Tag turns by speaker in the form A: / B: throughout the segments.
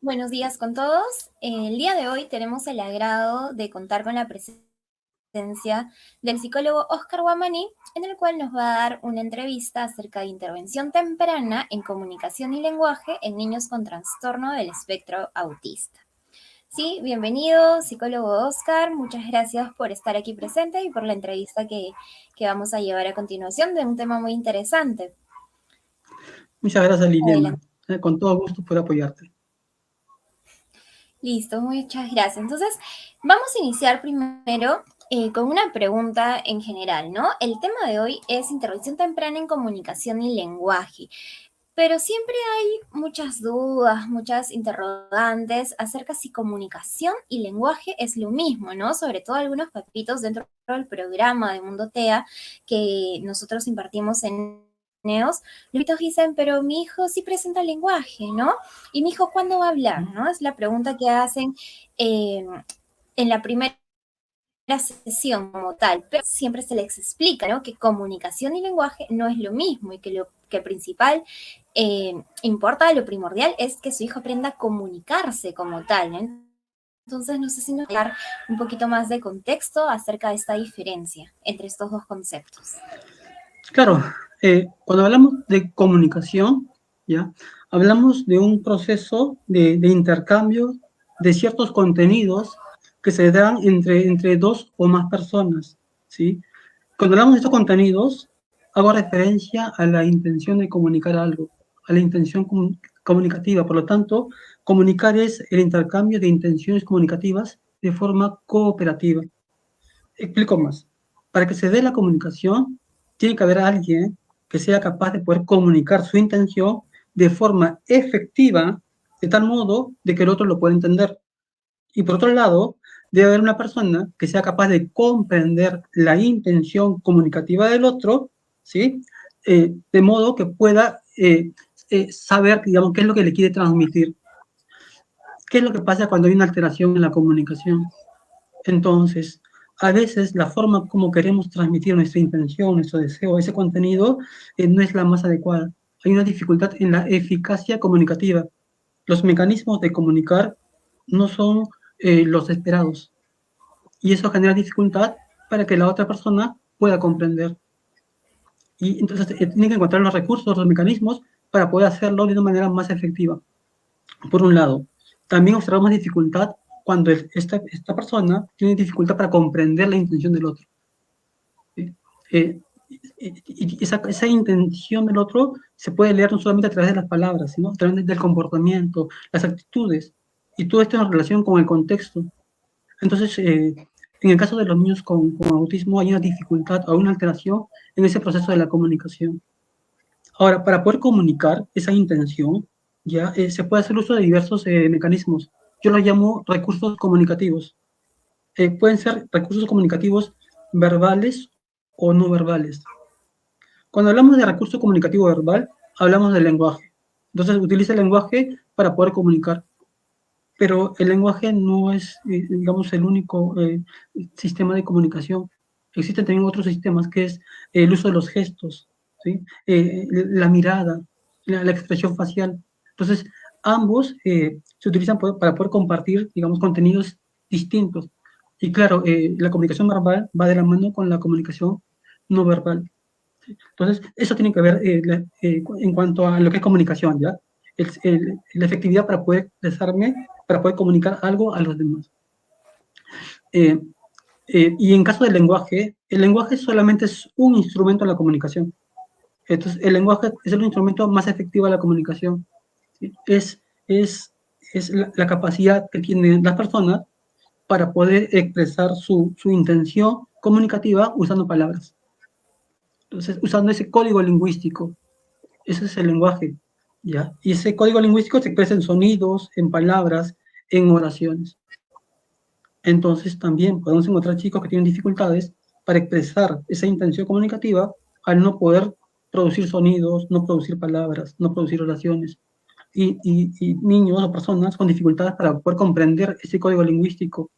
A: Buenos días con todos. El día de hoy tenemos el agrado de contar con la presencia del psicólogo Oscar Guamani, en el cual nos va a dar una entrevista acerca de intervención temprana en comunicación y lenguaje en niños con trastorno del espectro autista. Sí, bienvenido, psicólogo Oscar. Muchas gracias por estar aquí presente y por la entrevista que vamos a llevar a continuación de un tema muy interesante.
B: Muchas gracias, Liliana.
A: Adelante.
B: Con todo gusto puedo apoyarte.
A: Listo, muchas gracias. Entonces, vamos a iniciar primero con una pregunta en general, ¿no? El tema de hoy es intervención temprana en comunicación y lenguaje, pero siempre hay muchas dudas, muchas interrogantes acerca si comunicación y lenguaje es lo mismo, ¿no? Sobre todo algunos papitos dentro del programa de Mundo TEA que nosotros impartimos en NEOS, los dicen, pero mi hijo sí presenta lenguaje, ¿no? Y mi hijo, ¿cuándo va a hablar? ¿No? Es la pregunta que hacen eh, en la primera sesión como tal, pero siempre se les explica, ¿no? Que comunicación y lenguaje no es lo mismo y que lo que principal importa, lo primordial es que su hijo aprenda a comunicarse como tal, ¿no? Entonces, no sé si nos dar un poquito más de contexto acerca de esta diferencia entre estos dos conceptos.
B: Claro, cuando hablamos de comunicación, ¿ya? Hablamos de un proceso de intercambio de ciertos contenidos que se dan entre dos o más personas, ¿sí? Cuando hablamos de estos contenidos, hago referencia a la intención de comunicar algo, a la intención comunicativa. Por lo tanto, comunicar es el intercambio de intenciones comunicativas de forma cooperativa. Explico más. Para que se dé la comunicación, tiene que haber alguien que sea capaz de poder comunicar su intención de forma efectiva, de tal modo de que el otro lo pueda entender. Y por otro lado, debe haber una persona que sea capaz de comprender la intención comunicativa del otro, ¿sí? De modo que pueda saber, digamos, qué es lo que le quiere transmitir. ¿Qué es lo que pasa cuando hay una alteración en la comunicación? Entonces, a veces la forma como queremos transmitir nuestra intención, nuestro deseo, ese contenido, no es la más adecuada. Hay una dificultad en la eficacia comunicativa. Los mecanismos de comunicar no son los esperados. Y eso genera dificultad para que la otra persona pueda comprender. Y entonces tiene que encontrar los recursos, los mecanismos para poder hacerlo de una manera más efectiva. Por un lado, también observamos dificultad cuando esta persona tiene dificultad para comprender la intención del otro. ¿Sí? Y esa intención del otro se puede leer no solamente a través de las palabras, sino a través del comportamiento, las actitudes, y todo esto en relación con el contexto. Entonces, en el caso de los niños con autismo hay una dificultad o una alteración en ese proceso de la comunicación. Ahora, para poder comunicar esa intención, ya se puede hacer uso de diversos mecanismos. Yo los llamo recursos comunicativos. Pueden ser recursos comunicativos verbales o no verbales. Cuando hablamos de recurso comunicativo verbal, hablamos del lenguaje. Entonces, utiliza el lenguaje para poder comunicar. Pero el lenguaje no es, digamos, el único sistema de comunicación. Existen también otros sistemas, que es el uso de los gestos, ¿sí? La mirada, la expresión facial. Entonces, ambos se utilizan para poder compartir, digamos, contenidos distintos. Y claro, la comunicación verbal va de la mano con la comunicación no verbal. Entonces, eso tiene que ver en cuanto a lo que es comunicación, ¿ya? La efectividad para poder expresarme, para poder comunicar algo a los demás. Eh, y en caso del lenguaje, el lenguaje solamente es un instrumento en la comunicación. Entonces, el lenguaje es el instrumento más efectivo de la comunicación. ¿Sí? Es la capacidad que tienen las personas para poder expresar su intención comunicativa usando palabras. Entonces, usando ese código lingüístico. Ese es el lenguaje, ¿ya? Y ese código lingüístico se expresa en sonidos, en palabras, en oraciones. Entonces, también podemos encontrar chicos que tienen dificultades para expresar esa intención comunicativa al no poder producir sonidos, no producir palabras, no producir oraciones. Y niños o personas con dificultades para poder comprender ese código lingüístico.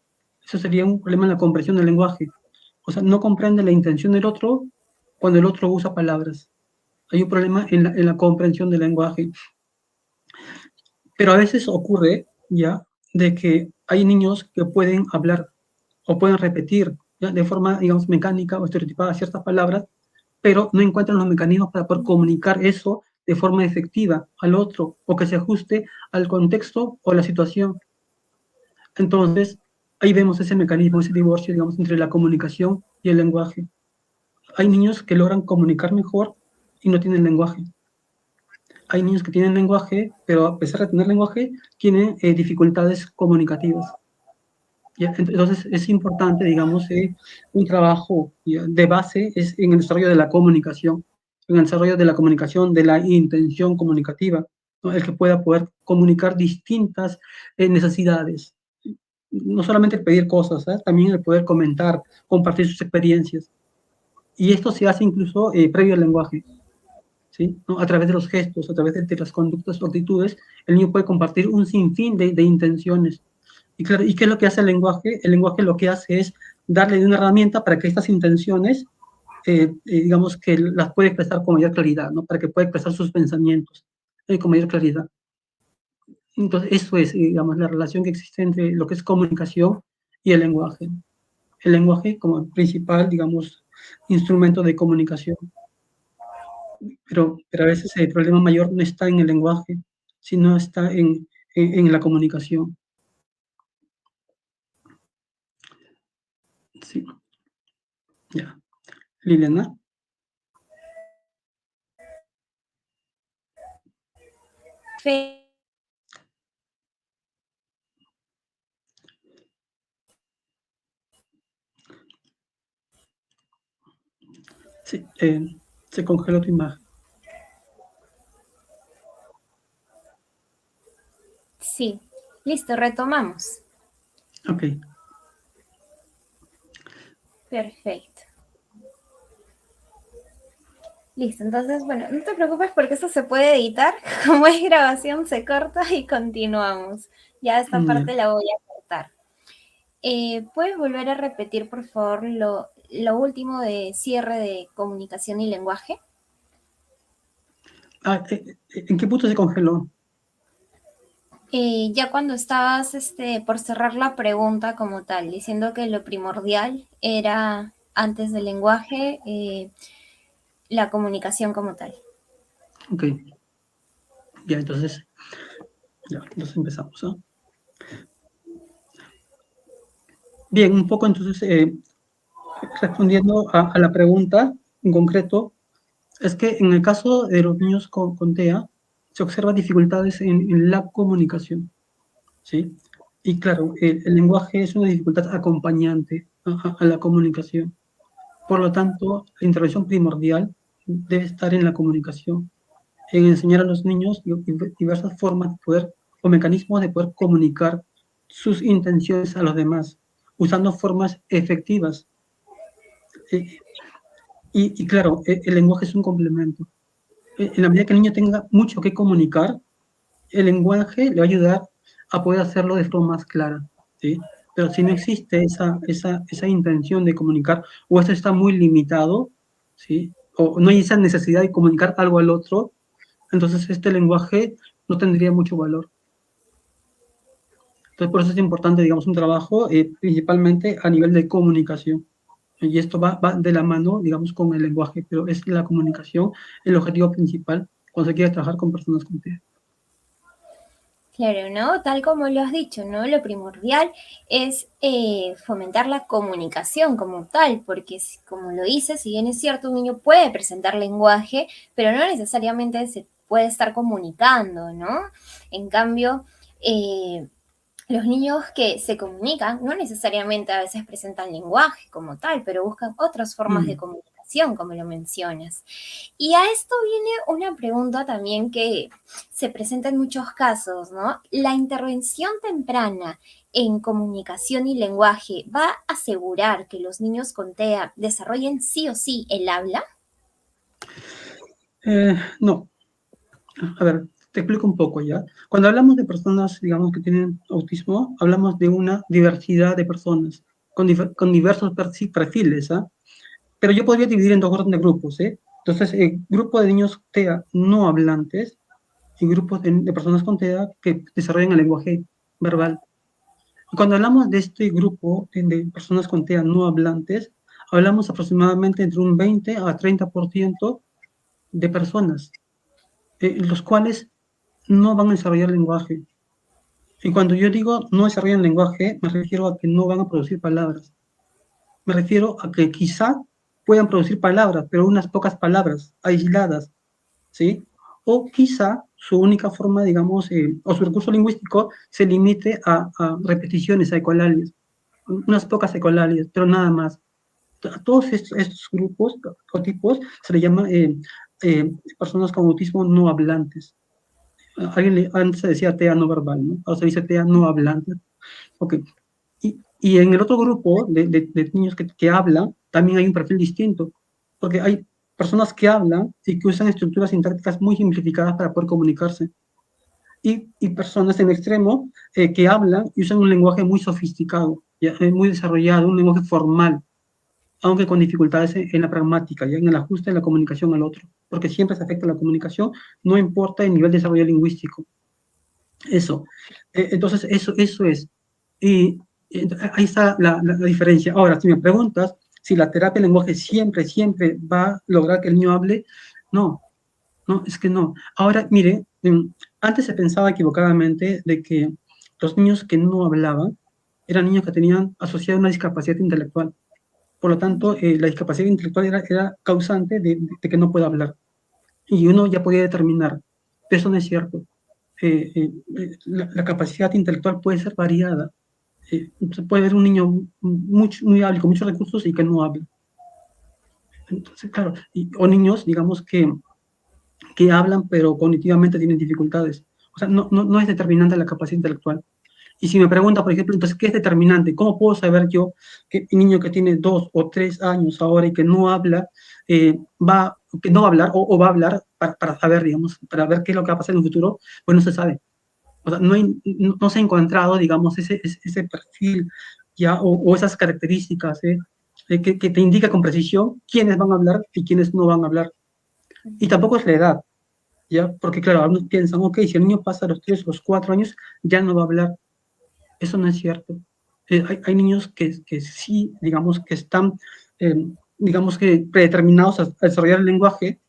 B: Eso sería un problema en la comprensión del lenguaje. O sea, no comprende la intención del otro cuando el otro usa palabras. Hay un problema en la comprensión del lenguaje. Pero a veces ocurre ¿ya? De que hay niños que pueden hablar o pueden repetir, ¿ya? De forma, digamos, mecánica o estereotipada ciertas palabras, pero no encuentran los mecanismos para poder comunicar eso de forma efectiva al otro o que se ajuste al contexto o la situación. Entonces, ahí vemos ese mecanismo, ese divorcio, digamos, entre la comunicación y el lenguaje. Hay niños que logran comunicar mejor y no tienen lenguaje. Hay niños que tienen lenguaje, pero a pesar de tener lenguaje, tienen dificultades comunicativas. ¿Ya? Entonces, es importante, digamos, un trabajo de base es en el desarrollo de la comunicación, en el desarrollo de la comunicación, de la intención comunicativa, ¿no? El que pueda poder comunicar distintas necesidades. No solamente el pedir cosas, ¿eh? También el poder comentar, compartir sus experiencias. Y esto se hace incluso previo al lenguaje. ¿Sí? ¿No? A través de los gestos, a través de las conductas o actitudes, el niño puede compartir un sinfín de intenciones. Y claro, ¿y qué es lo que hace el lenguaje? El lenguaje lo que hace es darle una herramienta para que estas intenciones, digamos, que las puede expresar con mayor claridad, ¿no? Para que pueda expresar sus pensamientos con mayor claridad. Entonces, eso es, digamos, la relación que existe entre lo que es comunicación y el lenguaje. El lenguaje como principal, digamos, instrumento de comunicación. Pero a veces el problema mayor no está en el lenguaje, sino está en la comunicación. Sí, ya. Liliana.
A: Fe-
B: Sí, se congeló tu imagen.
A: Sí, listo, retomamos.
B: Ok.
A: Perfecto. Listo, entonces, bueno, no te preocupes porque esto se puede editar. Como es grabación, se corta y continuamos. Ya esta
B: Ya.
A: parte la voy a cortar. ¿Puedes volver a repetir, por favor, lo último de cierre de comunicación y lenguaje?
B: Ah, ¿en qué punto se congeló?
A: Ya cuando estabas por cerrar la pregunta como tal, diciendo que lo primordial era antes del lenguaje, la comunicación como tal.
B: Ok. Ya, entonces, ya, entonces empezamos, ¿no? Bien, un poco entonces, respondiendo a la pregunta en concreto, es que en el caso de los niños con TEA, se observan dificultades en la comunicación, ¿sí? Y claro, el lenguaje es una dificultad acompañante a la comunicación. Por lo tanto, la intervención primordial debe estar en la comunicación, en enseñar a los niños diversas formas de poder o mecanismos de poder comunicar sus intenciones a los demás, usando formas efectivas. Eh, y claro, el lenguaje es un complemento. En la medida que el niño tenga mucho que comunicar, el lenguaje le va a ayudar a poder hacerlo de forma más clara, ¿sí? Pero si no existe esa intención de comunicar, o esto está muy limitado, ¿sí? O no hay esa necesidad de comunicar algo al otro, entonces este lenguaje no tendría mucho valor. Entonces, por eso es importante, digamos, un trabajo principalmente a nivel de comunicación. Y esto va de la mano, digamos, con el lenguaje, pero es la comunicación el objetivo principal cuando se quiere trabajar con personas con TEA.
A: Claro, ¿no? Tal como lo has dicho, ¿no? Lo primordial es fomentar la comunicación como tal, porque como lo dices, si bien es cierto, un niño puede presentar lenguaje, pero no necesariamente se puede estar comunicando, ¿no? En cambio, los niños que se comunican no necesariamente a veces presentan lenguaje como tal, pero buscan otras formas de
B: Mm.
A: comunicación, como lo mencionas. Y a esto viene una pregunta también que se presenta en muchos casos, ¿no? ¿La intervención temprana en comunicación y lenguaje va a asegurar que los niños con TEA desarrollen sí o sí el habla?
B: No, a ver, te explico un poco ya. Cuando hablamos de personas, digamos, que tienen autismo, hablamos de una diversidad de personas con diversos perfiles, ¿ah? Pero yo podría dividir en dos órdenes de grupos, ¿eh? Entonces, grupo de niños TEA no hablantes y grupos de personas con TEA que desarrollan el lenguaje verbal. Cuando hablamos de este grupo de personas con TEA no hablantes, hablamos aproximadamente entre un 20 a 30% de personas, los cuales no van a desarrollar lenguaje. Y cuando yo digo no desarrollan lenguaje, me refiero a que no van a producir palabras. Me refiero a que quizá puedan producir palabras, pero unas pocas palabras aisladas, ¿sí? O quizá su única forma, digamos, o su recurso lingüístico se limite a repeticiones, a ecolalias, unas pocas ecolalias, pero nada más. A todos estos grupos o tipos se le llama personas con autismo no hablantes. Antes se decía TEA no verbal, ¿no? Ahora se dice TEA no hablante. Ok. Y en el otro grupo de niños que hablan, también hay un perfil distinto, porque hay personas que hablan y que usan estructuras sintácticas muy simplificadas para poder comunicarse. Y personas en extremo que hablan y usan un lenguaje muy sofisticado, ¿ya? Muy desarrollado, un lenguaje formal, aunque con dificultades en la pragmática, ya en el ajuste de la comunicación al otro, porque siempre se afecta la comunicación, no importa el nivel de desarrollo lingüístico. Eso. Entonces, eso es. Y ahí está la diferencia. Ahora, si me preguntas si la terapia de lenguaje siempre va a lograr que el niño hable, no, no, es que no. Ahora, mire, antes se pensaba equivocadamente de que los niños que no hablaban eran niños que tenían asociada una discapacidad intelectual. Por lo tanto, la discapacidad intelectual era causante de que no pueda hablar. Y uno ya podía determinar, pero eso no es cierto. La capacidad intelectual puede ser variada. Se puede ver un niño muy hábil, con muchos recursos y que no habla. Entonces, claro, o niños, digamos, que hablan, pero cognitivamente tienen dificultades. O sea, no es determinante la capacidad intelectual. Y si me pregunta, por ejemplo, entonces, ¿qué es determinante? ¿Cómo puedo saber yo que un niño que tiene 2 o 3 años ahora y que no habla, que no va a hablar o va a hablar para saber, digamos, para ver qué es lo que va a pasar en el futuro? Pues no se sabe. O sea, no se ha encontrado, digamos, ese perfil ya o esas características que te indica con precisión quiénes van a hablar y quiénes no van a hablar. Y tampoco es la edad, ¿ya? Porque, claro, algunos piensan, ok, si el niño pasa los 3 o los 4 años, ya no va a hablar. Eso no es cierto. Hay niños que sí, digamos, que están, eh, digamos, que predeterminados a desarrollar el lenguaje,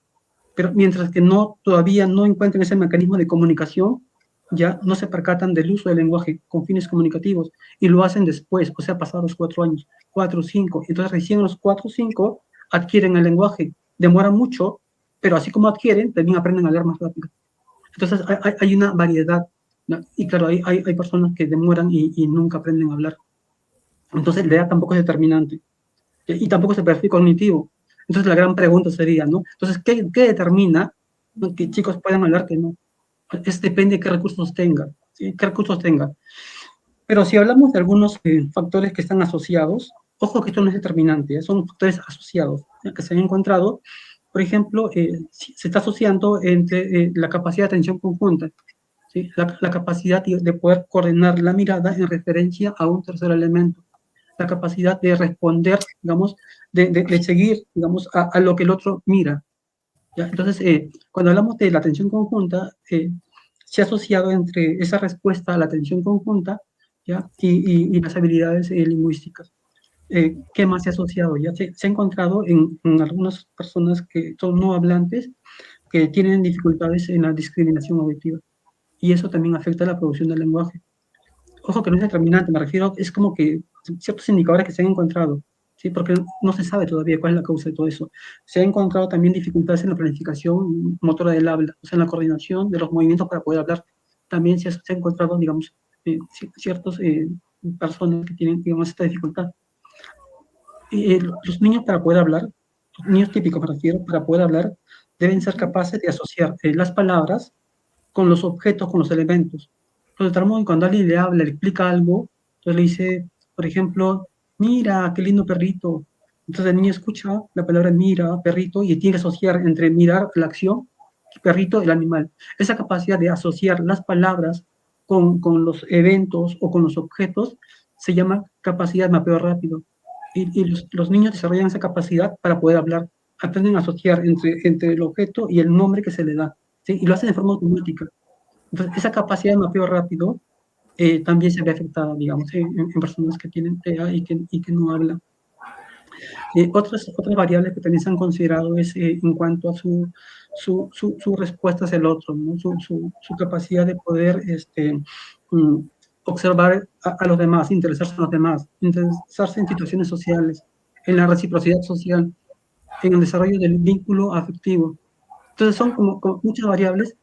B: pero mientras que todavía no encuentren ese mecanismo de comunicación, ya no se percatan del uso del lenguaje con fines comunicativos y lo hacen después, o sea, pasados los 4 años, 4 o 5. Entonces, recién a los 4 o 5 adquieren el lenguaje. Demoran mucho, pero así como adquieren, también aprenden a leer más rápido. Entonces, hay una variedad, ¿no? Y claro, hay personas que demoran y nunca aprenden a hablar. Entonces, la edad tampoco es determinante. Y tampoco es el perfil cognitivo. Entonces, la gran pregunta sería, ¿no? Entonces, ¿qué determina, ¿no?, que chicos puedan hablar que no? Depende de qué recursos tenga, ¿sí? ¿Qué recursos tenga? Pero si hablamos de algunos factores que están asociados, ojo que esto no es determinante, son factores asociados que se han encontrado. Por ejemplo, se está asociando entre la capacidad de atención conjunta, ¿sí? La capacidad de poder coordinar la mirada en referencia a un tercer elemento, la capacidad de responder, digamos, de seguir, digamos, a lo que el otro mira, ¿ya? Entonces, cuando hablamos de la atención conjunta, se ha asociado entre esa respuesta a la atención conjunta, ¿ya? Y las habilidades lingüísticas. ¿Qué más se ha asociado? Ya se ha encontrado en algunas personas que son no hablantes que tienen dificultades en la discriminación auditiva. Y eso también afecta la producción del lenguaje. Ojo que no es determinante, me refiero, es como que ciertos indicadores que se han encontrado, ¿sí? Porque no se sabe todavía cuál es la causa de todo eso. Se ha encontrado también dificultades en la planificación motora del habla, o sea, en la coordinación de los movimientos para poder hablar. También se ha encontrado, digamos, ciertas personas que tienen, digamos, esta dificultad. Los niños para poder hablar, los niños típicos me refiero, para poder hablar, deben ser capaces de asociar las palabras con los objetos, con los elementos. Entonces, de tal modo que cuando alguien le habla, le explica algo, entonces le dice, por ejemplo, mira, qué lindo perrito. Entonces el niño escucha la palabra mira, perrito, y tiene que asociar entre mirar la acción, perrito, el animal. Esa capacidad de asociar las palabras con los eventos o con los objetos se llama capacidad de mapeo rápido. Y los niños desarrollan esa capacidad para poder hablar. Aprenden a asociar entre el objeto y el nombre que se le da, ¿sí? Y lo hacen de forma automática. Entonces, esa capacidad de mapeo rápido también se ve afectada, digamos, en personas que tienen TEA y que no hablan. Otras variables que también se han considerado es en cuanto a su respuesta hacia el otro, ¿no? Su capacidad de poder mm, observar a los demás, interesarse en los demás, interesarse en situaciones sociales, en la reciprocidad social, en el desarrollo del vínculo afectivo. Entonces son como muchas variables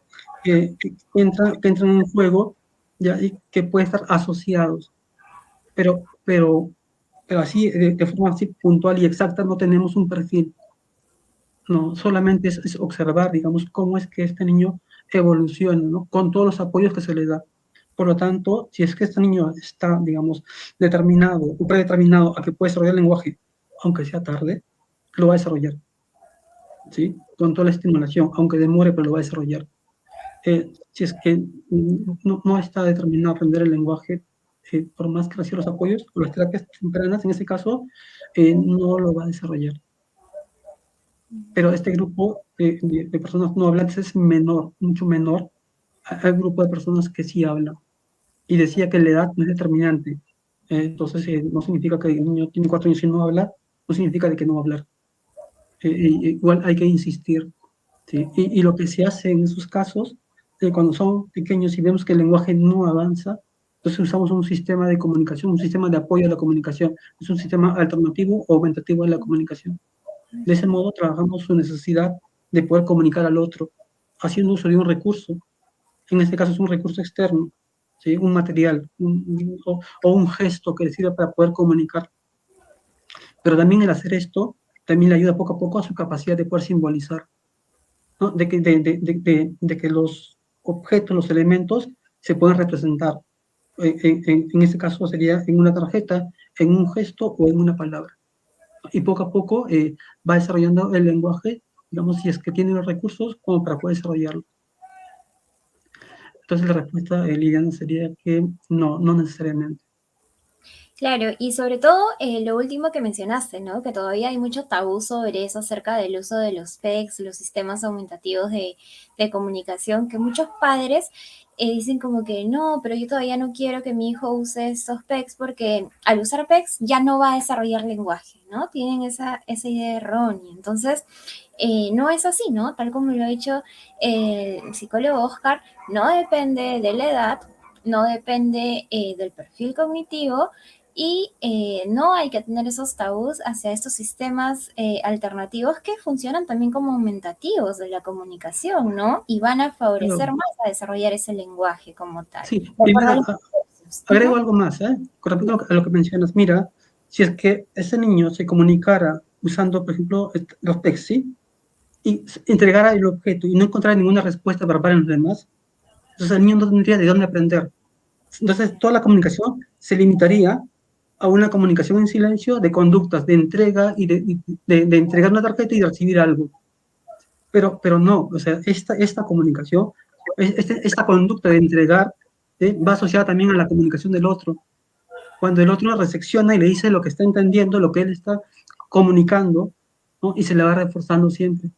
B: que entran en juego, ¿ya? Y que pueden estar asociados, pero, pero, pero así, de forma así puntual y exacta, no tenemos un perfil. No, solamente es observar, digamos, cómo es que este niño evoluciona, ¿no? Con todos los apoyos que se le da. Por lo tanto, si es que este niño está, digamos, determinado o predeterminado a que puede desarrollar el lenguaje, aunque sea tarde, lo va a desarrollar, ¿sí? Con toda la estimulación, aunque demore, pero lo va a desarrollar. Si es que no está determinado a aprender el lenguaje, por más que reciba los apoyos o las terapias tempranas, en este caso, no lo va a desarrollar. Pero este grupo de personas no hablantes es menor, mucho menor al grupo de personas que sí hablan. Y decía que la edad no es determinante. Entonces, no significa que el niño tiene 4 años y no habla, no significa de que no va a hablar. Igual hay que insistir. ¿Sí? Y lo que se hace en esos casos, cuando son pequeños y vemos que el lenguaje no avanza, entonces usamos un sistema de comunicación, un sistema de apoyo a la comunicación, es un sistema alternativo o aumentativo de la comunicación. De ese modo trabajamos su necesidad de poder comunicar al otro, haciendo uso de un recurso. En este caso es un recurso externo, ¿sí? Un material o un gesto que le sirve para poder comunicar. Pero también el hacer esto también le ayuda poco a poco a su capacidad de poder simbolizar, ¿no? De que los objetos, los elementos se pueden representar. En este caso sería en una tarjeta, en un gesto o en una palabra. Y poco a poco va desarrollando el lenguaje, digamos, si es que tiene los recursos como para poder desarrollarlo. Entonces la respuesta, Liliana, sería que no, no necesariamente.
A: Claro, y sobre todo lo último que mencionaste, ¿no? Que todavía hay mucho tabú sobre eso acerca del uso de los PECs, los sistemas aumentativos de comunicación, que muchos padres dicen como que no, pero yo todavía no quiero que mi hijo use estos PECs porque al usar PECs ya no va a desarrollar lenguaje, ¿no? Tienen esa idea errónea. Entonces, no es así, ¿no? Tal como lo ha dicho el psicólogo Oscar, no depende de la edad, no depende del perfil cognitivo y no hay que tener esos tabús hacia estos sistemas alternativos que funcionan también como aumentativos de la comunicación, ¿no? Y van a favorecer
B: Claro.
A: más a desarrollar ese lenguaje como tal.
B: Sí,
A: De
B: y
A: acuerdo a
B: mira,
A: los ejercicios.
B: agrego algo más, con respecto a lo que mencionas. Mira, si es que ese niño se comunicara usando, por ejemplo, los textos, ¿sí? Y entregara el objeto y no encontrara ninguna respuesta verbal en los demás, entonces el niño no tendría de dónde aprender. Entonces toda la comunicación se limitaría a una comunicación en silencio de conductas de entrega y de entregar una tarjeta y de recibir algo. Pero no, o sea, esta comunicación, esta conducta de entregar, va asociada también a la comunicación del otro. Cuando el otro recepciona y le dice lo que está entendiendo, lo que él está comunicando, ¿no? Y se le va reforzando siempre.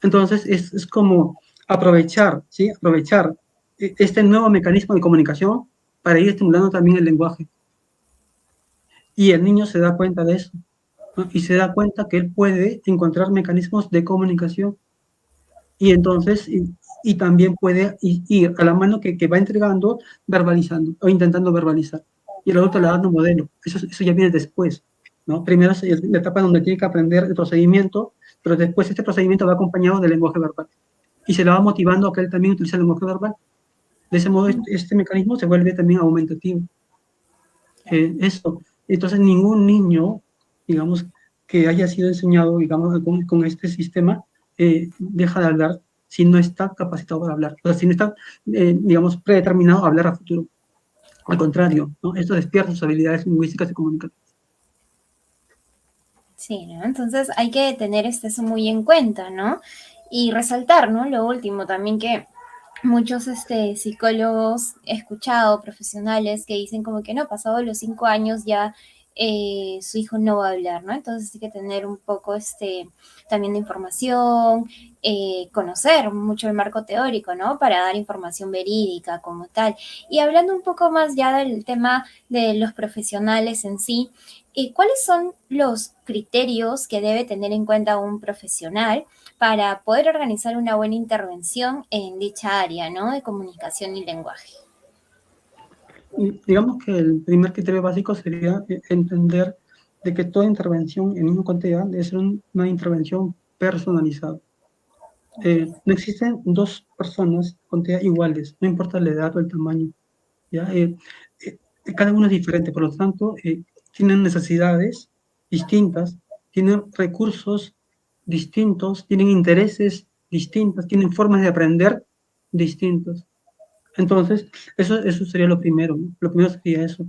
B: Entonces, es como aprovechar, ¿sí? Aprovechar este nuevo mecanismo de comunicación para ir estimulando también el lenguaje. Y el niño se da cuenta de eso, ¿no? Y se da cuenta que él puede encontrar mecanismos de comunicación y entonces, y también puede ir a la mano que va entregando, verbalizando o intentando verbalizar. Y el adulto le da dando modelo. Eso ya viene después, ¿no? Primero es la etapa donde tiene que aprender el procedimiento, pero después este procedimiento va acompañado del lenguaje verbal. Y se le va motivando a que él también utilice el lenguaje verbal. De ese modo, este mecanismo se vuelve también aumentativo. Eso. Entonces, ningún niño, digamos, que haya sido enseñado, digamos, con este sistema, deja de hablar si no está capacitado para hablar. O sea, si no está, digamos, predeterminado a hablar a futuro. Al contrario, ¿no? Esto despierta sus habilidades lingüísticas y comunicativas.
A: Sí, ¿no? Entonces hay que tener eso muy en cuenta, ¿no? Y resaltar, ¿no? Lo último también que muchos psicólogos he escuchado, profesionales, que dicen como que no, pasado los 5 años ya su hijo no va a hablar, ¿no? Entonces hay que tener un poco también de información, conocer mucho el marco teórico, ¿no? Para dar información verídica como tal. Y hablando un poco más ya del tema de los profesionales en sí, ¿cuáles son los criterios que debe tener en cuenta un profesional para poder organizar una buena intervención en dicha área, ¿no? De comunicación y lenguaje?
B: Digamos que el primer criterio básico sería entender de que toda intervención en una contexto debe ser una intervención personalizada. No existen dos personas con TEA iguales, no importa la edad o el tamaño. ¿Ya? Cada uno es diferente, por lo tanto, tienen necesidades distintas, tienen recursos distintos, tienen intereses distintos, tienen formas de aprender distintas. Entonces, eso sería lo primero, ¿no? Lo primero sería eso,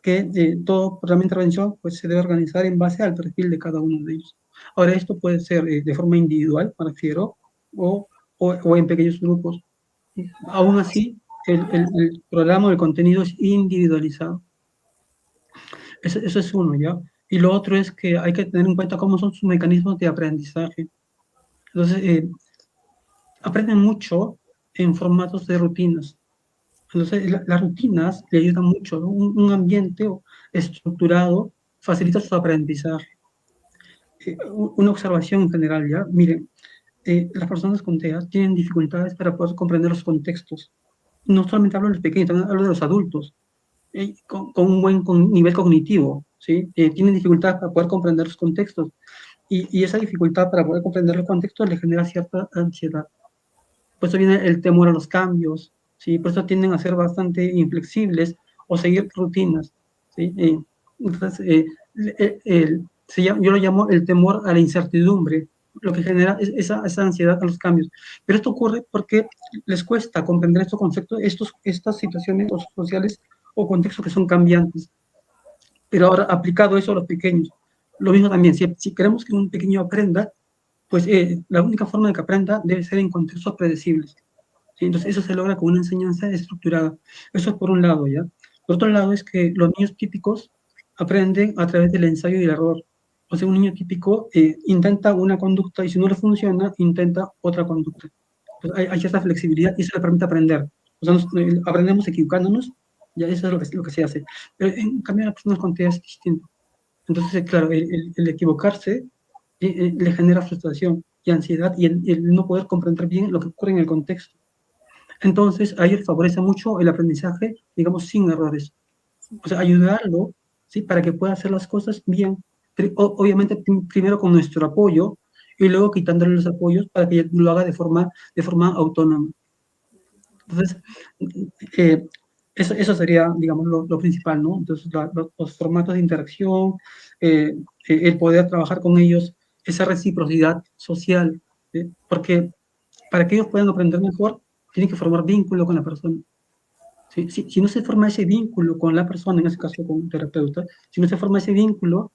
B: que todo programa de intervención pues, se debe organizar en base al perfil de cada uno de ellos. Ahora, esto puede ser de forma individual, me refiero, o en pequeños grupos. Aún así, el programa o el contenido es individualizado. Eso es uno, ¿ya? Y lo otro es que hay que tener en cuenta cómo son sus mecanismos de aprendizaje. Entonces, aprenden mucho en formatos de rutinas. Entonces, las rutinas le ayudan mucho, ¿no? Un ambiente estructurado facilita su aprendizaje. Una observación en general, ¿ya? Miren, las personas con TEA tienen dificultades para poder comprender los contextos. No solamente hablo de los pequeños, también hablo de los adultos, con un buen nivel cognitivo, ¿sí? Tienen dificultad para poder comprender los contextos. Y esa dificultad para poder comprender los contextos le genera cierta ansiedad. Por eso viene el temor a los cambios, ¿sí? Por eso tienden a ser bastante inflexibles o seguir rutinas, ¿sí? Entonces, yo lo llamo el temor a la incertidumbre, lo que genera esa ansiedad a los cambios. Pero esto ocurre porque les cuesta comprender estos conceptos, estas situaciones sociales o contextos que son cambiantes. Pero ahora, aplicado eso a los pequeños, lo mismo también, si queremos que un pequeño aprenda, pues la única forma de que aprenda debe ser en contextos predecibles. ¿Sí? Entonces, eso se logra con una enseñanza estructurada. Eso es por un lado, ¿ya? Por otro lado, es que los niños típicos aprenden a través del ensayo y el error. O sea, un niño típico intenta una conducta y si no le funciona, intenta otra conducta. Entonces, hay cierta flexibilidad y eso le permite aprender. O sea, aprendemos equivocándonos, ya eso es lo que se hace. Pero en cambio, las personas con TEA es distinto. Entonces, claro, el equivocarse le genera frustración y ansiedad y el no poder comprender bien lo que ocurre en el contexto. Entonces, a ellos favorece mucho el aprendizaje, digamos, sin errores. O sea, ayudarlo, ¿sí? Para que pueda hacer las cosas bien. Obviamente, primero con nuestro apoyo y luego quitándole los apoyos para que lo haga de forma autónoma. Entonces, eh, eso sería, digamos, lo principal, ¿no? Entonces, los formatos de interacción, el poder trabajar con ellos, esa reciprocidad social, porque para que ellos puedan aprender mejor, tienen que formar vínculo con la persona. Si no se forma ese vínculo con la persona, en ese caso con un terapeuta, si no se forma ese vínculo,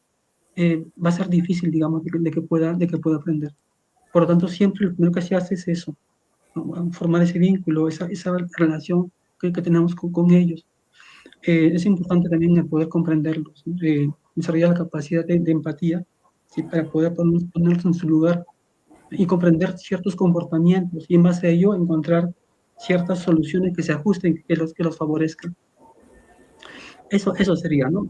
B: va a ser difícil, digamos, de que pueda aprender. Por lo tanto, siempre lo primero que se hace es eso, ¿no? Formar ese vínculo, esa relación que tenemos con ellos. Es importante también el poder comprenderlos, ¿no? Desarrollar la capacidad de empatía, ¿sí? Para poder ponerlos en su lugar y comprender ciertos comportamientos y en base a ello encontrar ciertas soluciones que se ajusten, que los favorezcan. Eso sería, ¿no?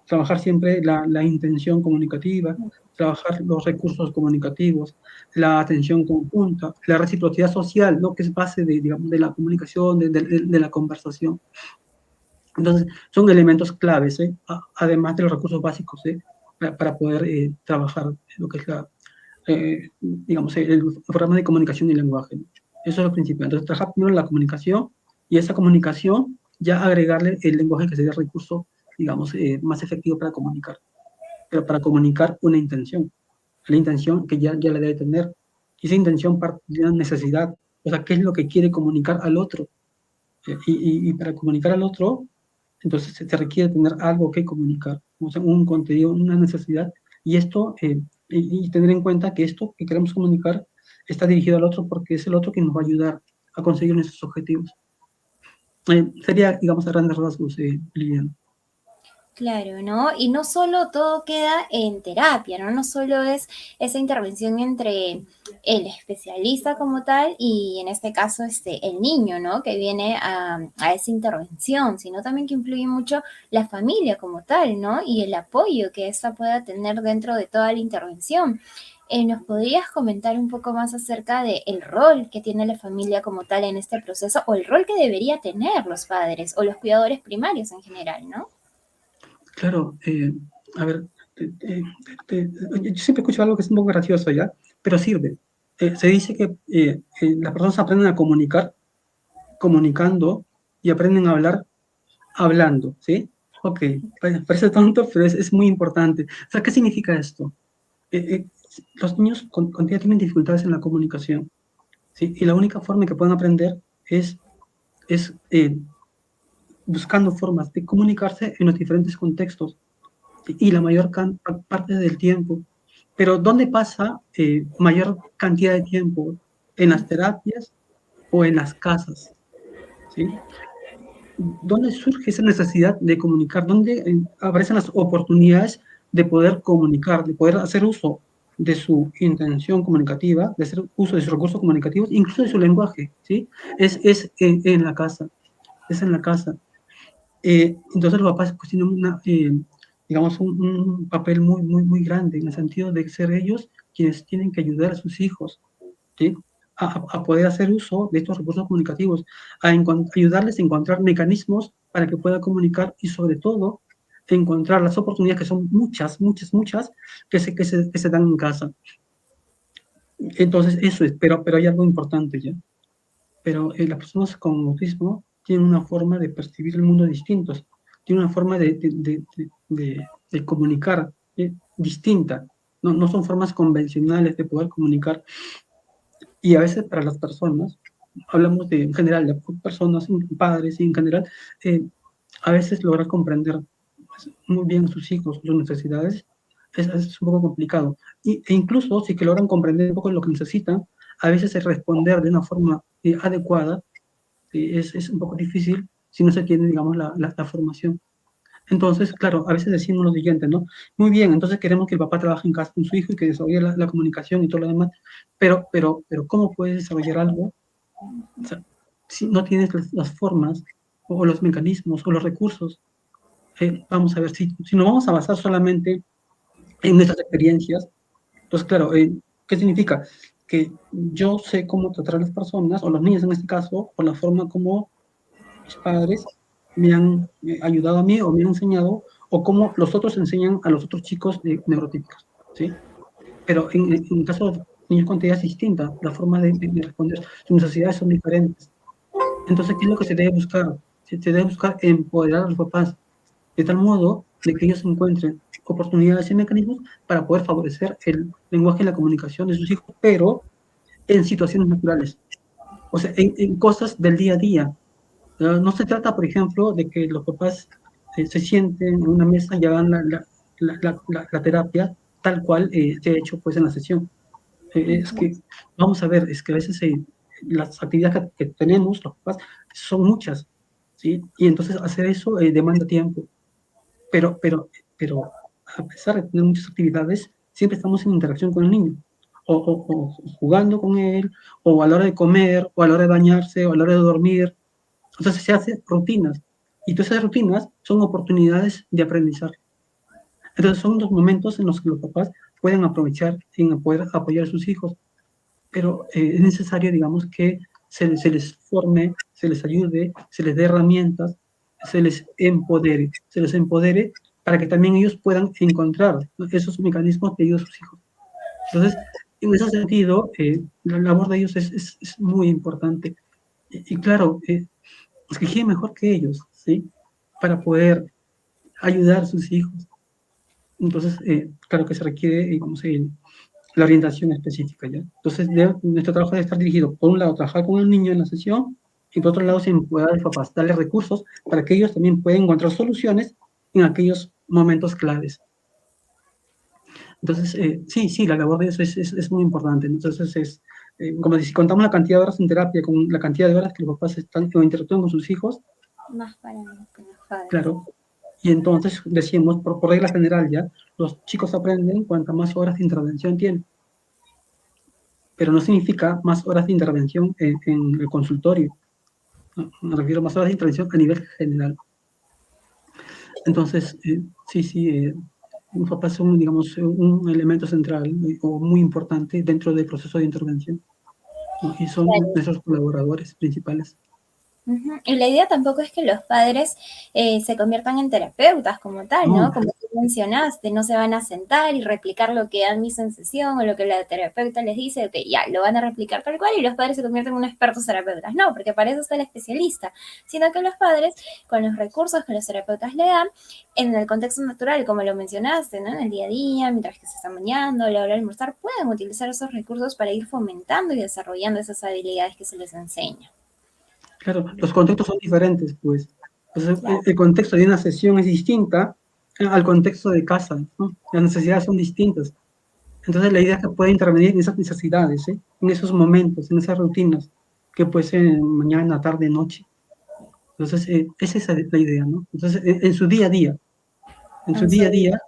B: Trabajar siempre la intención comunicativa, trabajar los recursos comunicativos, la atención conjunta, la reciprocidad social, ¿no? Que es base digamos, de la comunicación, de la conversación. Entonces, son elementos claves, además de los recursos básicos, para poder trabajar lo que es digamos, el programa de comunicación y lenguaje, ¿no? Eso es lo principal. Entonces, trabajar primero la comunicación y esa comunicación ya agregarle el lenguaje que sería el recurso, digamos, más efectivo para comunicar. Pero para comunicar una intención, la intención que ya la debe tener. Y esa intención parte de una necesidad, o sea, qué es lo que quiere comunicar al otro. Y para comunicar al otro, entonces se requiere tener algo que comunicar, o sea, un contenido, una necesidad, y esto, y tener en cuenta que esto que queremos comunicar está dirigido al otro porque es el otro que nos va a ayudar a conseguir nuestros objetivos. Sería, digamos, a grandes rasgos, Liliana.
A: Claro, ¿no? Y no solo todo queda en terapia, ¿no? No solo es esa intervención entre el especialista como tal y en este caso el niño, ¿no? Que viene a esa intervención, sino también que influye mucho la familia como tal, ¿no? Y el apoyo que ésta pueda tener dentro de toda la intervención. ¿Nos podrías comentar un poco más acerca del rol que tiene la familia como tal en este proceso o el rol que debería tener los padres o los cuidadores primarios en general, ¿no?
B: Claro, a ver, yo siempre escucho algo que es un poco gracioso, ¿ya? Pero sirve. Se dice que las personas aprenden a comunicar comunicando y aprenden a hablar hablando, ¿sí? Ok, parece tonto, pero es muy importante. O sea, ¿qué significa esto? Los niños con TEA tienen dificultades en la comunicación, ¿sí? Y la única forma que pueden aprender es buscando formas de comunicarse en los diferentes contextos y la mayor parte del tiempo. Pero ¿dónde pasa mayor cantidad de tiempo? ¿En las terapias o en las casas? ¿Sí? ¿Dónde surge esa necesidad de comunicar? ¿Dónde aparecen las oportunidades de poder comunicar, de poder hacer uso de su intención comunicativa, de hacer uso de sus recursos comunicativos, incluso de su lenguaje? ¿Sí? Es en la casa, es en la casa. Entonces los papás pues tienen digamos, un papel muy grande en el sentido de ser ellos quienes tienen que ayudar a sus hijos, ¿sí? A poder hacer uso de estos recursos comunicativos, ayudarles a encontrar mecanismos para que puedan comunicar y sobre todo encontrar las oportunidades que son muchas, que se dan en casa. Entonces, eso es, pero hay algo importante ya. Pero las personas con autismo tienen una forma de percibir el mundo distinto, tienen una forma de comunicar distinta, no son formas convencionales de poder comunicar. Y a veces para las personas, hablamos de en general, de personas, padres y en general, eh, a veces lograr comprender muy bien a sus hijos, sus necesidades, es un poco complicado. E incluso si que logran comprender un poco lo que necesitan, a veces el responder de una forma adecuada es un poco difícil si no se tiene, digamos, la formación. Entonces, claro, a veces decimos lo siguiente, ¿no? Muy bien, entonces queremos que el papá trabaje en casa con su hijo y que desarrolle la comunicación y todo lo demás, pero ¿cómo puedes desarrollar algo? O sea, si no tienes las formas o los mecanismos o los recursos, vamos a ver, si nos vamos a basar solamente en nuestras experiencias, pues claro, ¿qué significa? Que yo sé cómo tratar a las personas, o los niños en este caso, por la forma como mis padres me han ayudado a mí o me han enseñado, o cómo los otros enseñan a los otros chicos neurotípicos, ¿sí? Pero en el caso de niños con TEA es distinta, la forma de responder, sus necesidades son diferentes. Entonces, ¿qué es lo que se debe buscar? Se debe buscar empoderar a los papás de tal modo de que ellos encuentren oportunidades y mecanismos para poder favorecer el lenguaje y la comunicación de sus hijos, pero en situaciones naturales, o sea, en cosas del día a día. No se trata, por ejemplo, de que los papás se sienten en una mesa y hagan la terapia tal cual se ha hecho pues en la sesión. Es
A: Ujú.
B: que, vamos a ver, es que a veces las actividades que tenemos, los papás, son muchas, ¿sí? Y entonces hacer eso demanda tiempo. Pero a pesar de tener muchas actividades, siempre estamos en interacción con el niño, o jugando con él, o a la hora de comer, o a la hora de bañarse, o a la hora de dormir. Entonces se hacen rutinas, y todas esas rutinas son oportunidades de aprendizaje. Entonces son los momentos en los que los papás pueden aprovechar en poder apoyar a sus hijos, pero es necesario, digamos, que se les forme, se les ayude, se les dé herramientas, se les empodere para que también ellos puedan encontrar esos mecanismos de ayuda a sus hijos. Entonces, en ese sentido, la labor de ellos es muy importante. Y claro, es que quién mejor que ellos, ¿sí? Para poder ayudar a sus hijos. Entonces, claro que se requiere, digamos, la orientación específica, ¿ya? Entonces, nuestro trabajo debe estar dirigido, por un lado, trabajar con el niño en la sesión, y por otro lado, se empoderar a los papás, darle recursos para que ellos también puedan encontrar soluciones en aquellos momentos claves. Entonces, sí, la labor de eso es muy importante. Entonces, como si contamos la cantidad de horas en terapia con la cantidad de horas que los papás están o interactúan con sus hijos,
A: Más para los padres.
B: claro, Y entonces decimos, por regla general ya, los chicos aprenden cuantas más horas de intervención tienen, pero no significa más horas de intervención en el consultorio, ¿no? Me refiero a más horas de intervención a nivel general. Entonces, sí, sí, los papás son, digamos, un elemento central o muy importante dentro del proceso de intervención, ¿no? Y son
A: Claro.
B: nuestros colaboradores principales.
A: Ujú. Y la idea tampoco es que los padres se conviertan en terapeutas como tal, ¿no?
B: No,
A: Como tú mencionaste, no se van a sentar y replicar lo que han visto en sesión o lo que la terapeuta les dice, que ya, lo van a replicar tal cual y los padres se convierten en unos expertos terapeutas. No, porque para eso está el especialista, sino que los padres, con los recursos que los terapeutas le dan, en el contexto natural, como lo mencionaste, ¿no? En el día a día, mientras que se están bañando, a la hora de almorzar, pueden utilizar esos recursos para ir fomentando y desarrollando esas habilidades que se les enseña.
B: claro, los contextos son diferentes, pues. Entonces,
A: Claro.
B: el contexto de una sesión es distinta al contexto de casa, ¿no? Las necesidades son distintas. Entonces, la idea es que pueda intervenir en esas necesidades, ¿eh? En esos momentos, en esas rutinas, que puede ser mañana, tarde, noche. Entonces, esa es la idea, ¿no? Entonces, en su día a día,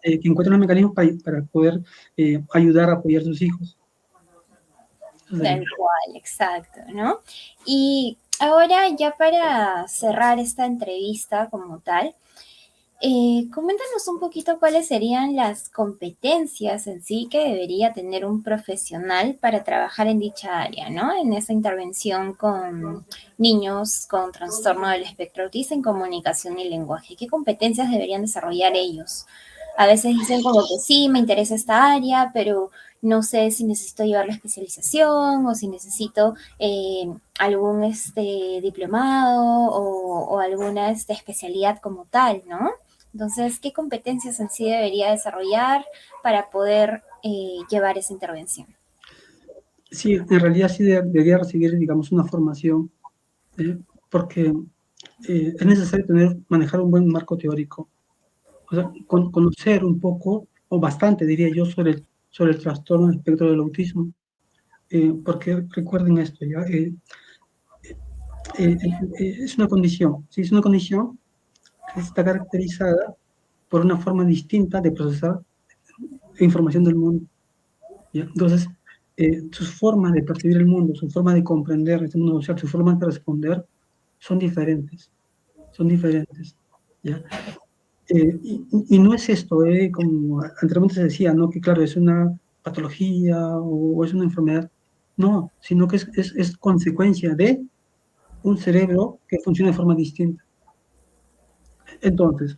B: que encuentren los mecanismos para poder ayudar a apoyar a sus hijos. Eso sería.
A: Tal cual, exacto, ¿no? Y ahora ya para cerrar esta entrevista como tal, coméntanos un poquito cuáles serían las competencias en sí que debería tener un profesional para trabajar en dicha área, ¿no? En esa intervención con niños con trastorno del espectro autista en comunicación y lenguaje. ¿Qué competencias deberían desarrollar ellos? A veces dicen como que sí, me interesa esta área, pero no sé si necesito llevar la especialización o si necesito algún diplomado o alguna especialidad como tal, ¿no? Entonces, ¿qué competencias en sí debería desarrollar para poder llevar esa intervención?
B: Sí, en realidad sí debería recibir, digamos, una formación, ¿eh? Porque es necesario manejar un buen marco teórico, o sea, conocer un poco, o bastante, diría yo, sobre el trastorno del espectro del autismo, porque recuerden esto, ¿ya? Es una condición, ¿sí? Es una condición que está caracterizada por una forma distinta de procesar información del mundo, ¿ya? Entonces, sus formas de percibir el mundo, su forma de comprender este mundo social, su forma de responder son diferentes, son diferentes, ¿ya? Y no es esto, como anteriormente se decía, ¿no? Que claro, es una patología o es una enfermedad. No, sino que es consecuencia de un cerebro que funciona de forma distinta. Entonces,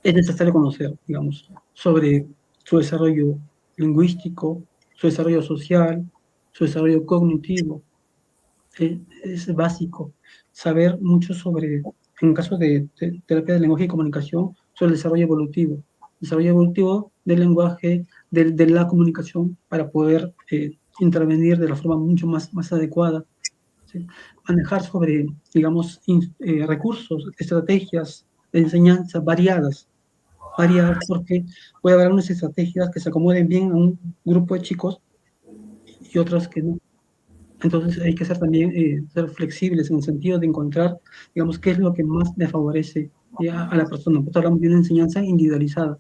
B: es necesario conocer, digamos, sobre su desarrollo lingüístico, su desarrollo social, su desarrollo cognitivo. Es básico saber mucho sobre, en caso de terapia de lenguaje y comunicación, sobre el desarrollo evolutivo del lenguaje, de la comunicación, para poder intervenir de la forma mucho más adecuada, ¿sí? Manejar sobre, digamos, recursos, estrategias de enseñanza variadas, porque puede haber unas estrategias que se acomoden bien a un grupo de chicos y otras que no. Entonces hay que ser también ser flexibles en el sentido de encontrar, digamos, qué es lo que más le favorece a la persona. Nosotros hablamos de una enseñanza individualizada,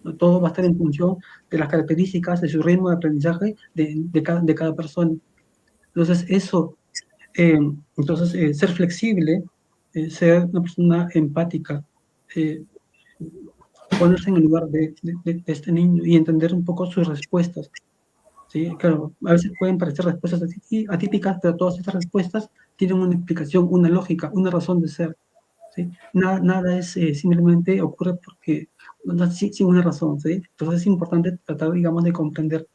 B: ¿no? Todo va a estar en función de las características, de su ritmo de aprendizaje de cada persona. Entonces eso, eh, ser flexible, ser una persona empática, eh, ponerse en el lugar de este niño y entender un poco sus respuestas. Sí, claro, a veces pueden parecer respuestas atípicas, pero todas estas respuestas tienen una explicación, una lógica, una razón de ser. ¿Sí? Nada es simplemente ocurre porque, no, sin una razón. ¿Sí? Entonces es importante tratar, digamos, de comprender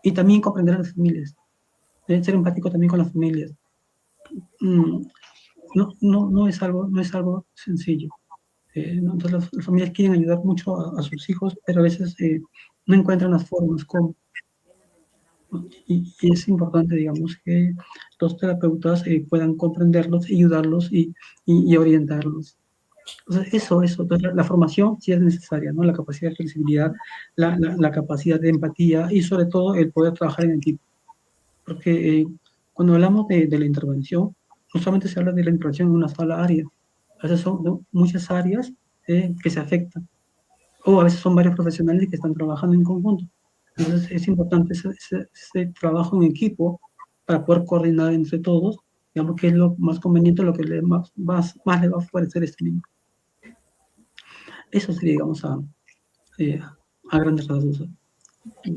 B: y también comprender a las familias, ser empático también con las familias. Mm, no es algo sencillo. ¿No? Entonces las familias quieren ayudar mucho a sus hijos, pero a veces no encuentran las formas como. Y es importante, digamos, que los terapeutas puedan comprenderlos, ayudarlos y orientarlos. Entonces, eso. Entonces, la formación sí es necesaria, ¿no? La capacidad de flexibilidad, la capacidad de empatía y sobre todo el poder trabajar en equipo. Porque cuando hablamos de la intervención, no solamente se habla de la intervención en una sola área, a veces son, ¿no? Muchas áreas que se afectan. O a veces son varios profesionales que están trabajando en conjunto. Entonces es importante ese trabajo en equipo para poder coordinar entre todos, digamos que es lo más conveniente, lo que más le va a favorecer a este niño. Eso sería, digamos, a grandes rasgos,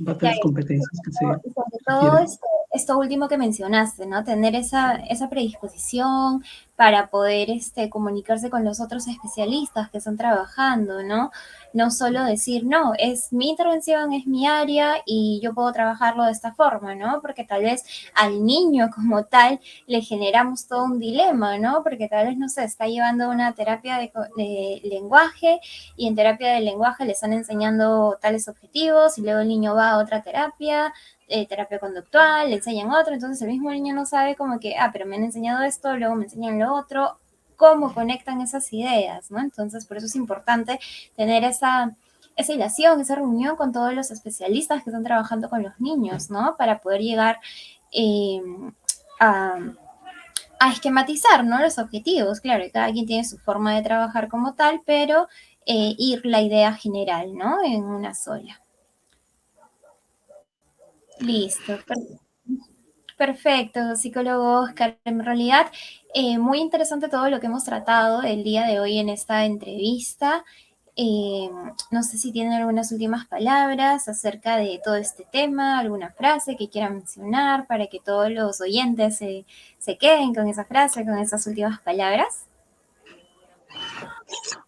B: parte de las
A: Claro,
B: competencias que se
A: y sobre todo
B: requieren.
A: esto último que mencionaste, ¿no? Tener esa predisposición para poder comunicarse con los otros especialistas que están trabajando, ¿no? No solo decir, no, es mi intervención, es mi área y yo puedo trabajarlo de esta forma, ¿no? Porque tal vez al niño como tal le generamos todo un dilema, ¿no? Porque tal vez, no sé, está llevando una terapia de lenguaje y en terapia del lenguaje le están enseñando tales objetivos y luego el niño va a otra terapia, terapia conductual, le enseñan otro, entonces el mismo niño no sabe como que, pero me han enseñado esto, luego me enseñan lo otro, cómo conectan esas ideas, ¿no? Entonces por eso es importante tener esa hilación, esa reunión con todos los especialistas que están trabajando con los niños, ¿no? Para poder llegar eh, a, a esquematizar, ¿no? Los objetivos, claro, y cada quien tiene su forma de trabajar como tal, pero ir la idea general, ¿no? En una sola. Listo. Perfecto, psicólogo Oscar. En realidad, muy interesante todo lo que hemos tratado el día de hoy en esta entrevista. Eh, no sé si tienen algunas últimas palabras acerca de todo este tema, alguna frase que quieran mencionar para que todos los oyentes se queden con esa frase, con esas últimas palabras.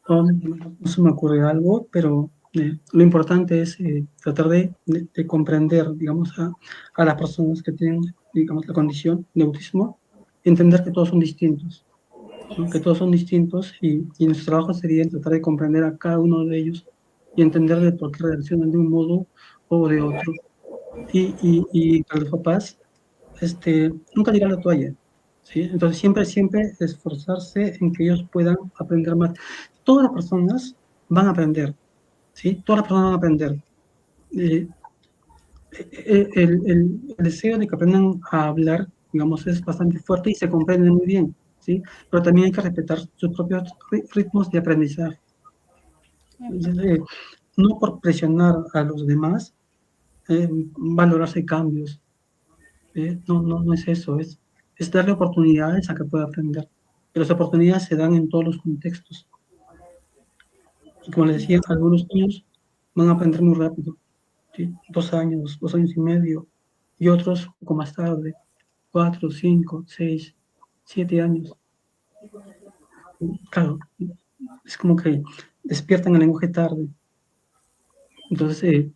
B: No se me ocurre algo, pero lo importante es tratar de comprender, digamos, a las personas que tienen, digamos, la condición de autismo, entender que todos son distintos, ¿no? Que todos son distintos y nuestro trabajo sería tratar de comprender a cada uno de ellos y entender de por qué reaccionan de un modo o de otro. Y para los papás, nunca tirar la toalla, ¿sí? Entonces siempre esforzarse en que ellos puedan aprender más. Todas las personas van a aprender, ¿sí? Todas las personas van a aprender. Eh, el deseo de que aprendan a hablar, digamos, es bastante fuerte y se comprende muy bien, ¿sí? Pero también hay que respetar sus propios ritmos de aprendizaje. Entonces, no por presionar a los demás, valorarse cambios. No es eso, es darle oportunidades a que pueda aprender. Pero las oportunidades se dan en todos los contextos. Y como les decía, algunos niños van a aprender muy rápido, ¿sí? 2 años, 2 años y medio, y otros un poco más tarde, 4, 5, 6, 7 años. Claro, es como que despiertan el lenguaje tarde, entonces,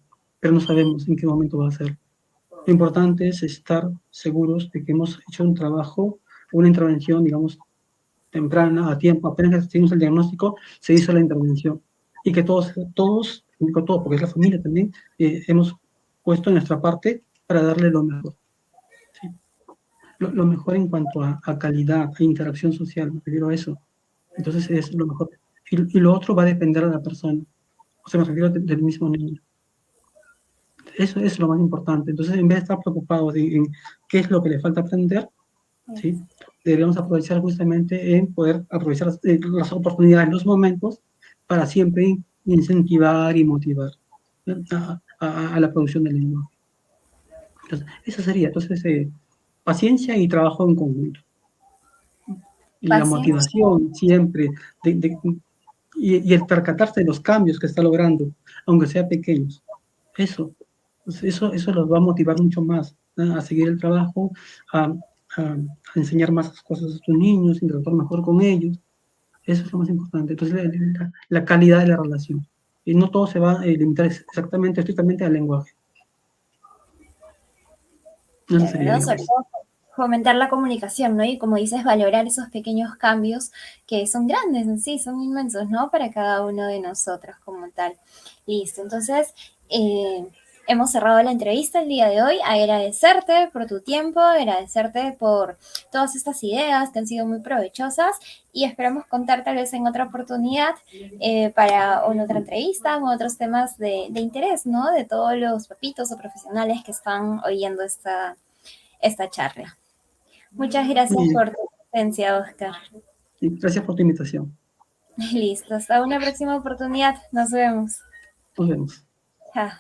B: pero no sabemos en qué momento va a ser. Lo importante es estar seguros de que hemos hecho un trabajo, una intervención, digamos, temprana, a tiempo, apenas hicimos el diagnóstico, se hizo la intervención. Y que digo todos, porque es la familia también, hemos puesto en nuestra parte para darle lo mejor. ¿Sí? Lo mejor en cuanto a calidad, a interacción social, me refiero a eso. Entonces es lo mejor. Y lo otro va a depender de la persona. O sea, me refiero del mismo niño. Eso es lo más importante. Entonces, en vez de estar preocupados en qué es lo que le falta aprender, ¿sí? Deberíamos aprovechar justamente en poder aprovechar las oportunidades, los momentos, para siempre incentivar y motivar a la producción del lenguaje. Entonces, eso sería, entonces, paciencia y trabajo en conjunto. Y la
A: Paciencia.
B: motivación siempre, y el percatarse de los cambios que está logrando, aunque sean pequeños. Eso, eso los va a motivar mucho más, ¿no? A seguir el trabajo, a enseñar más cosas a tus niños, interactuar mejor con ellos. Eso es lo más importante. Entonces, la calidad de la relación. Y no todo se va a limitar exactamente, estrictamente al lenguaje. Eso
A: Claro,
B: sería,
A: ¿no? Sobre
B: digamos.
A: todo fomentar la comunicación, ¿no? Y como dices, valorar esos pequeños cambios que son grandes en sí, son inmensos, ¿no? Para cada uno de nosotros como tal. Listo, entonces hemos cerrado la entrevista el día de hoy. Agradecerte por tu tiempo, agradecerte por todas estas ideas que han sido muy provechosas y esperamos contar tal vez en otra oportunidad para una otra entrevista o otros temas de interés, ¿no? De todos los papitos o profesionales que están oyendo esta charla. Muchas gracias
B: Y,
A: por tu presencia, Oscar.
B: y gracias por tu invitación.
A: Listo, hasta una próxima oportunidad. Nos vemos.
B: Nos vemos.
A: Chao.